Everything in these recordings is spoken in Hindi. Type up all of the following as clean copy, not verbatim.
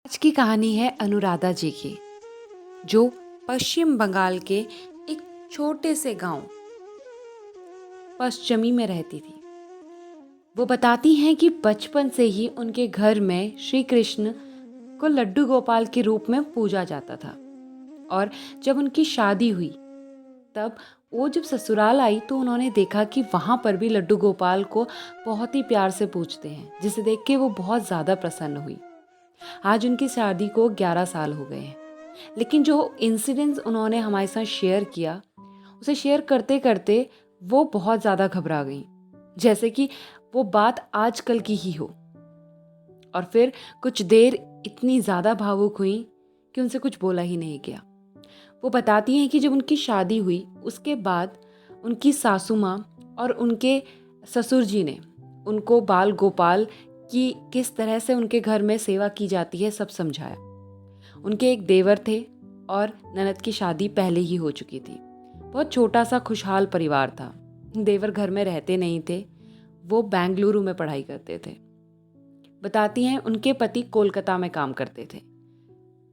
आज की कहानी है अनुराधा जी की, जो पश्चिम बंगाल के एक छोटे से गांव पश्चिमी में रहती थी। वो बताती हैं कि बचपन से ही उनके घर में श्री कृष्ण को लड्डू गोपाल के रूप में पूजा जाता था। और जब उनकी शादी हुई तब वो जब ससुराल आई तो उन्होंने देखा कि वहाँ पर भी लड्डू गोपाल को बहुत ही प्यार से पूजते हैं, जिसे देख के वो बहुत ज़्यादा प्रसन्न हुई। आज उनकी शादी को 11 साल हो गए हैं, लेकिन जो इंसिडेंट्स उन्होंने हमारे साथ शेयर किया, उसे शेयर करते करते वो बहुत ज़्यादा घबरा गई, जैसे कि वो बात आजकल की ही हो। और फिर कुछ देर इतनी ज़्यादा भावुक हुई कि उनसे कुछ बोला ही नहीं गया। वो बताती हैं कि जब उनकी शादी हुई उसके बाद उनकी सासू माँ और उनके ससुर जी ने उनको बाल गोपाल की किस तरह से उनके घर में सेवा की जाती है सब समझाया। उनके एक देवर थे और ननद की शादी पहले ही हो चुकी थी। बहुत छोटा सा खुशहाल परिवार था। देवर घर में रहते नहीं थे, वो बेंगलुरु में पढ़ाई करते थे। बताती हैं उनके पति कोलकाता में काम करते थे।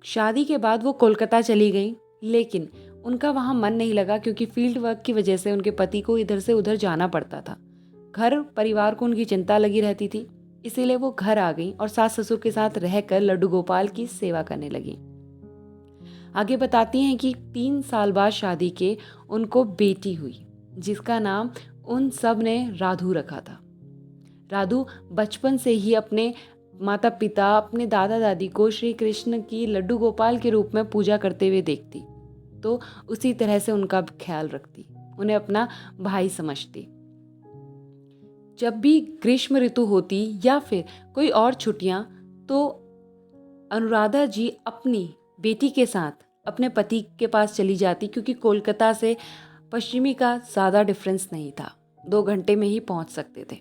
शादी के बाद वो कोलकाता चली गई, लेकिन उनका वहाँ मन नहीं लगा क्योंकि फील्ड वर्क की वजह से उनके पति को इधर से उधर जाना पड़ता था। घर परिवार को उनकी चिंता लगी रहती थी, इसीलिए वो घर आ गई और सास ससुर के साथ रहकर लड्डू गोपाल की सेवा करने लगी। आगे बताती हैं कि 3 साल बाद शादी के उनको बेटी हुई, जिसका नाम उन सब ने राधु रखा था। राधु बचपन से ही अपने माता पिता, अपने दादा दादी को श्री कृष्ण की लड्डू गोपाल के रूप में पूजा करते हुए देखती, तो उसी तरह से उनका ख्याल रखती, उन्हें अपना भाई समझती। जब भी ग्रीष्म ऋतु होती या फिर कोई और छुट्टियां, तो अनुराधा जी अपनी बेटी के साथ अपने पति के पास चली जाती, क्योंकि कोलकाता से पश्चिमी का ज़्यादा डिफरेंस नहीं था, 2 घंटे में ही पहुंच सकते थे।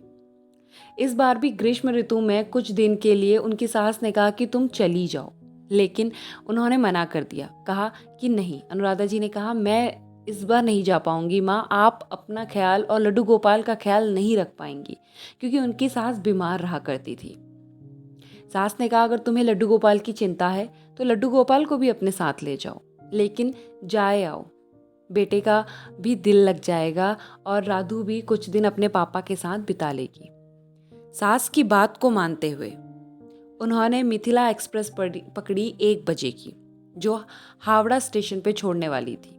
इस बार भी ग्रीष्म ऋतु में कुछ दिन के लिए उनकी सास ने कहा कि तुम चली जाओ, लेकिन उन्होंने मना कर दिया। कहा कि नहीं, अनुराधा जी ने कहा मैं इस बार नहीं जा पाऊंगी माँ, आप अपना ख्याल और लड्डू गोपाल का ख्याल नहीं रख पाएंगी, क्योंकि उनकी सास बीमार रहा करती थी। सास ने कहा अगर तुम्हें लड्डू गोपाल की चिंता है तो लड्डू गोपाल को भी अपने साथ ले जाओ, लेकिन जाए आओ, बेटे का भी दिल लग जाएगा और राधु भी कुछ दिन अपने पापा के साथ बिता लेगी। सास की बात को मानते हुए उन्होंने मिथिला एक्सप्रेस पकड़ी 1 बजे की, जो हावड़ा स्टेशन पे छोड़ने वाली थी।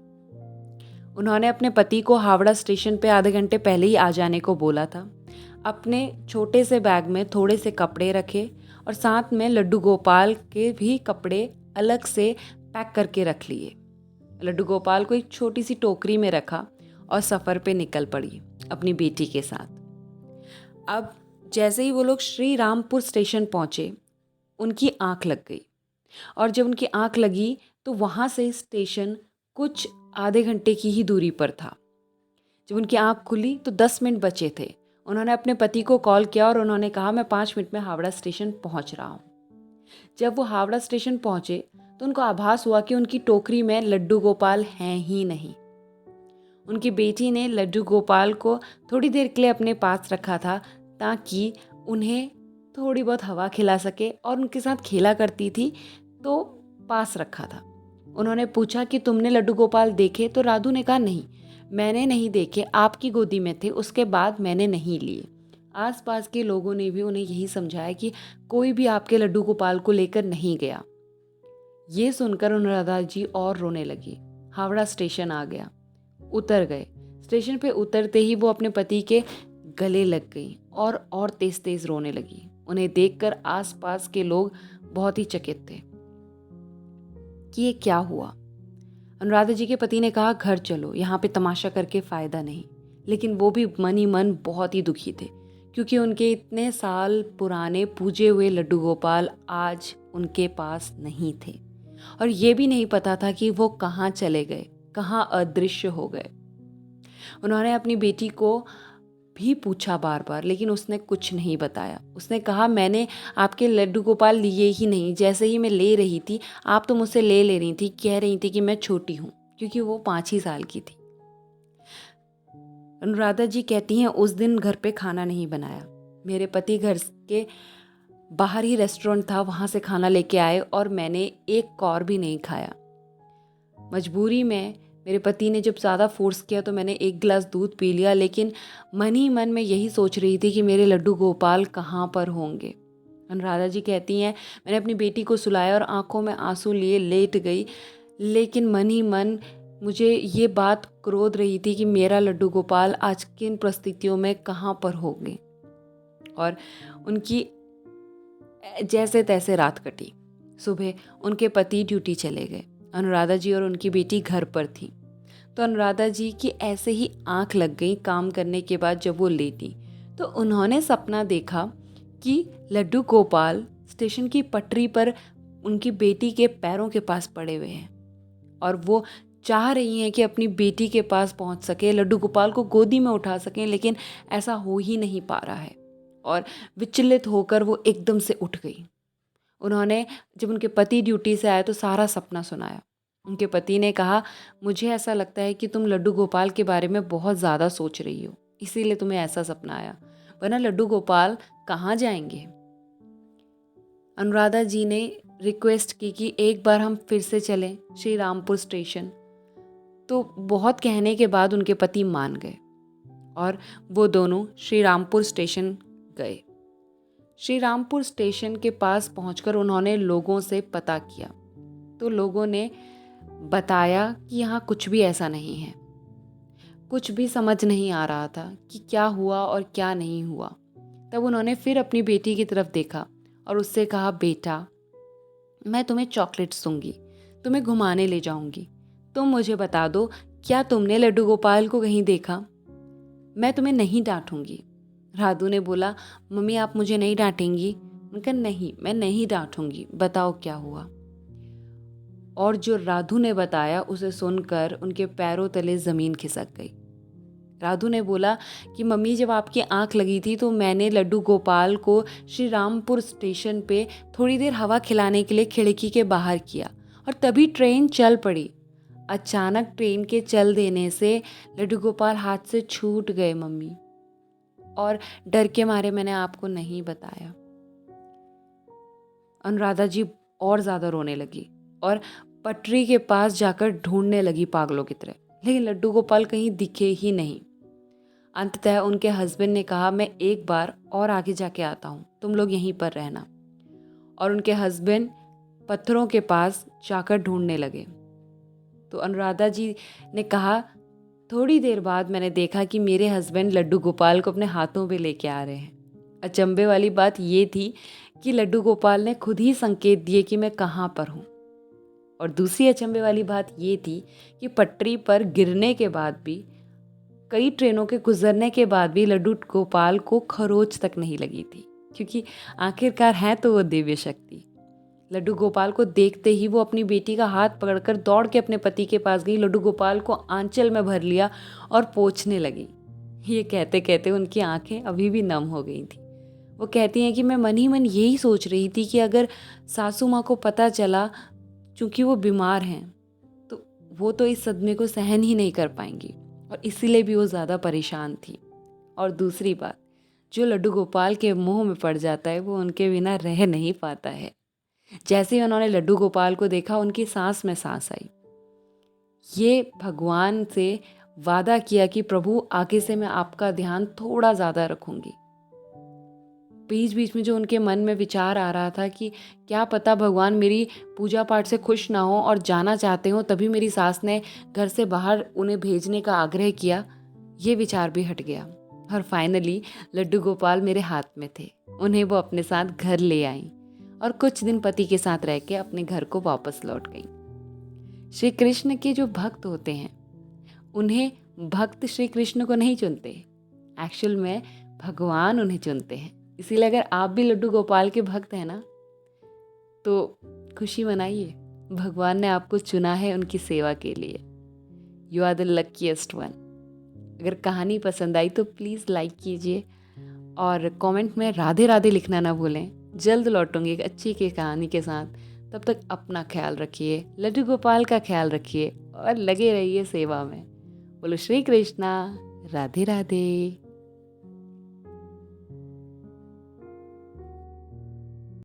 उन्होंने अपने पति को हावड़ा स्टेशन पे आधे घंटे पहले ही आ जाने को बोला था। अपने छोटे से बैग में थोड़े से कपड़े रखे और साथ में लड्डू गोपाल के भी कपड़े अलग से पैक करके रख लिए। लड्डू गोपाल को एक छोटी सी टोकरी में रखा और सफ़र पे निकल पड़ी अपनी बेटी के साथ। अब जैसे ही वो लोग श्री रामपुर स्टेशन पहुँचे, उनकी आंख लग गई, और जब उनकी आंख लगी तो वहाँ से स्टेशन कुछ आधे घंटे की ही दूरी पर था। जब उनकी आंख खुली तो 10 मिनट बचे थे। उन्होंने अपने पति को कॉल किया और उन्होंने कहा मैं 5 मिनट में हावड़ा स्टेशन पहुँच रहा हूँ। जब वो हावड़ा स्टेशन पहुँचे तो उनको आभास हुआ कि उनकी टोकरी में लड्डू गोपाल हैं ही नहीं। उनकी बेटी ने लड्डू गोपाल को थोड़ी देर के लिए अपने पास रखा था, ताकि उन्हें थोड़ी बहुत हवा खिला सके, और उनके साथ खेला करती थी तो पास रखा था। उन्होंने पूछा कि तुमने लड्डू गोपाल देखे? तो राधु ने कहा नहीं, मैंने नहीं देखे, आपकी गोदी में थे, उसके बाद मैंने नहीं लिए। आसपास के लोगों ने भी उन्हें यही समझाया कि कोई भी आपके लड्डू गोपाल को लेकर नहीं गया। ये सुनकर अनुराधा जी और रोने लगी। हावड़ा स्टेशन आ गया, उतर गए। स्टेशन पे उतरते ही वो अपने पति के गले लग गई और तेज तेज रोने लगी। उन्हें देखकर आसपास के लोग बहुत ही चकित थे कि ये क्या हुआ। अनुराधा जी के पति ने कहा घर चलो, यहाँ पे तमाशा करके फायदा नहीं। लेकिन वो भी मन ही मन बहुत ही दुखी थे, क्योंकि उनके इतने साल पुराने पूजे हुए लड्डू गोपाल आज उनके पास नहीं थे, और ये भी नहीं पता था कि वो कहाँ चले गए, कहाँ अदृश्य हो गए। उन्होंने अपनी बेटी को भी पूछा बार बार, लेकिन उसने कुछ नहीं बताया। उसने कहा मैंने आपके लड्डू गोपाल लिए ही नहीं, जैसे ही मैं ले रही थी आप तो मुझसे ले रही थी, कह रही थी कि मैं छोटी हूँ, क्योंकि वो 5 ही साल की थी। अनुराधा जी कहती हैं उस दिन घर पे खाना नहीं बनाया। मेरे पति घर के बाहर ही रेस्टोरेंट था, वहाँ से खाना लेके आए और मैंने एक कौर भी नहीं खाया। मजबूरी में मेरे पति ने जब ज़्यादा फोर्स किया तो मैंने एक गिलास दूध पी लिया, लेकिन मन ही मन में यही सोच रही थी कि मेरे लड्डू गोपाल कहाँ पर होंगे। अनुराधा जी कहती हैं, मैंने अपनी बेटी को सुलाया और आंखों में आंसू लिए लेट गई, लेकिन मन ही मन मुझे ये बात क्रोध रही थी कि मेरा लड्डू गोपाल आज किन परिस्थितियों में कहाँ पर होंगे। और उनकी जैसे तैसे रात कटी। सुबह उनके पति ड्यूटी चले गए, अनुराधा जी और उनकी बेटी घर पर थी। तो अनुराधा जी की ऐसे ही आंख लग गई काम करने के बाद। जब वो लेटी तो उन्होंने सपना देखा कि लड्डू गोपाल स्टेशन की पटरी पर उनकी बेटी के पैरों के पास पड़े हुए हैं और वो चाह रही हैं कि अपनी बेटी के पास पहुंच सके, लड्डू गोपाल को गोदी में उठा सकें, लेकिन ऐसा हो ही नहीं पा रहा है। और विचलित होकर वो एकदम से उठ गई। उन्होंने जब उनके पति ड्यूटी से आए तो सारा सपना सुनाया। उनके पति ने कहा, मुझे ऐसा लगता है कि तुम लड्डू गोपाल के बारे में बहुत ज़्यादा सोच रही हो, इसीलिए तुम्हें ऐसा सपना आया, वरना लड्डू गोपाल कहाँ जाएंगे। अनुराधा जी ने रिक्वेस्ट की कि एक बार हम फिर से चलें श्री रामपुर स्टेशन। तो बहुत कहने के बाद उनके पति मान गए और वो दोनों श्री रामपुर स्टेशन गए। श्री रामपुर स्टेशन के पास पहुंचकर उन्होंने लोगों से पता किया तो लोगों ने बताया कि यहाँ कुछ भी ऐसा नहीं है। कुछ भी समझ नहीं आ रहा था कि क्या हुआ और क्या नहीं हुआ। तब उन्होंने फिर अपनी बेटी की तरफ देखा और उससे कहा, बेटा मैं तुम्हें चॉकलेट्स दूंगी, तुम्हें घुमाने ले जाऊंगी, तुम मुझे बता दो क्या तुमने लड्डू गोपाल को कहीं देखा, मैं तुम्हें नहीं डांटूंगी। राधू ने बोला, मम्मी आप मुझे नहीं डांटेंगी? उनका नहीं, मैं नहीं डांटूंगी, बताओ क्या हुआ। और जो राधू ने बताया उसे सुनकर उनके पैरों तले ज़मीन खिसक गई। राधू ने बोला कि मम्मी जब आपकी आंख लगी थी तो मैंने लड्डू गोपाल को श्री रामपुर स्टेशन पे थोड़ी देर हवा खिलाने के लिए खिड़की के बाहर किया और तभी ट्रेन चल पड़ी। अचानक ट्रेन के चल देने से लड्डू गोपाल हाथ से छूट गए मम्मी, और डर के मारे मैंने आपको नहीं बताया। अनुराधा जी और ज़्यादा रोने लगी और पटरी के पास जाकर ढूंढने लगी पागलों की तरह, लेकिन लड्डू गोपाल कहीं दिखे ही नहीं। अंततः उनके हस्बैंड ने कहा, मैं एक बार और आगे जाके आता हूँ, तुम लोग यहीं पर रहना। और उनके हस्बैंड पत्थरों के पास जाकर ढूंढने लगे। तो अनुराधा जी ने कहा, थोड़ी देर बाद मैंने देखा कि मेरे हस्बैंड लड्डू गोपाल को अपने हाथों पे लेके आ रहे हैं। अचंभे वाली बात ये थी कि लड्डू गोपाल ने खुद ही संकेत दिए कि मैं कहाँ पर हूँ। और दूसरी अचंभे वाली बात ये थी कि पटरी पर गिरने के बाद भी, कई ट्रेनों के गुजरने के बाद भी लड्डू गोपाल को खरोच तक नहीं लगी थी, क्योंकि आखिरकार है तो वो दिव्य शक्ति। लड्डू गोपाल को देखते ही वो अपनी बेटी का हाथ पकड़कर दौड़ के अपने पति के पास गई, लड्डू गोपाल को आंचल में भर लिया और पोंछने लगी। ये कहते कहते उनकी आंखें अभी भी नम हो गई थी। वो कहती हैं कि मैं मन ही मन यही सोच रही थी कि अगर सासू माँ को पता चला, चूँकि वो बीमार हैं, तो वो तो इस सदमे को सहन ही नहीं कर पाएंगी, और इसीलिए भी वो ज़्यादा परेशान थी। और दूसरी बात, जो लड्डू गोपाल के मुंह में पड़ जाता है वो उनके बिना रह नहीं पाता है। जैसे ही उन्होंने लड्डू गोपाल को देखा, उनकी सांस में सांस आई। ये भगवान से वादा किया कि प्रभु आगे से मैं आपका ध्यान थोड़ा ज़्यादा रखूंगी। बीच बीच में जो उनके मन में विचार आ रहा था कि क्या पता भगवान मेरी पूजा पाठ से खुश ना हो और जाना चाहते हो, तभी मेरी सास ने घर से बाहर उन्हें भेजने का आग्रह किया, ये विचार भी हट गया। और फाइनली लड्डू गोपाल मेरे हाथ में थे। उन्हें वो अपने साथ घर ले आई और कुछ दिन पति के साथ रह के अपने घर को वापस लौट गई। श्री कृष्ण के जो भक्त होते हैं, उन्हें भक्त श्री कृष्ण को नहीं चुनते, एक्चुअल में भगवान उन्हें चुनते हैं। इसीलिए अगर आप भी लड्डू गोपाल के भक्त हैं ना, तो खुशी मनाइए, भगवान ने आपको चुना है उनकी सेवा के लिए। You are the luckiest one. अगर कहानी पसंद आई तो प्लीज़ लाइक कीजिए और कमेंट में राधे राधे लिखना ना भूलें। जल्द लौटूंगी एक अच्छी की कहानी के साथ। तब तक अपना ख्याल रखिए, लड्डू गोपाल का ख्याल रखिए और लगे रहिए सेवा में। बोलो श्री कृष्णा, राधे राधे।